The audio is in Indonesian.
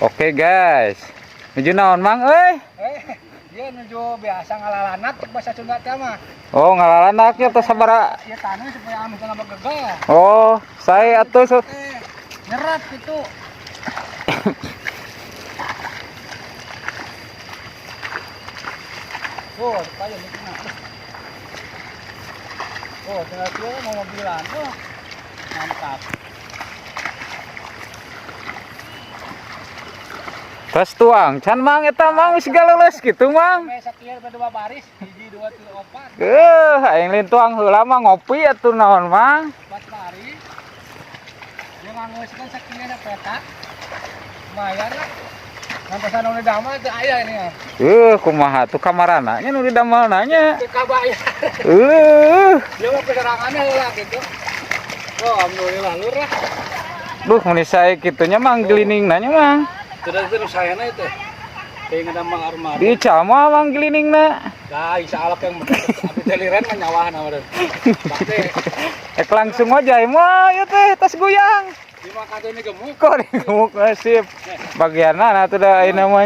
Oke guys, menuju naon mang, Dia nuju biasa ngalalanat bahasa Sunda teh mah. Oh ngalalanaknya atau sabara? Ya tanah supaya anu teh begegah. Oh, saya atuh Nyerat gitu. Oh, supaya mikirna. Oh, tinggal dia mau mobilan. Oh, mantap. tos tuang, can mang eta mang geus galeles gitu mang. Sampai sakieu berdua baris, 1 2 3 4. Aing lin tuang heula mah ngopi atuh naon mang. 4 baris. Dia nganguskeun sakieu na peta. Lumayan lah. Nampesan nu damel teu aya ini ya. Kumaha tuh kamarana nya nu didamel nanya. Teu kabayar. Dia mah penerangannya heula gitu. Oh, alhamdulillah lur lah. Duh mun sae kitunya mang gelining nanya mang. Terus sayana itu. Pengen ngedamel armada. Di cama mang geliningna. Dah, insya Allah yang abis deliren mah nyawahan aweun. Bakte Ek langsung aja mah ieu teh tas goyang. di makan ini gemuk. Kok di gemuk nasib. Bagianna atuh da ayeuna mah.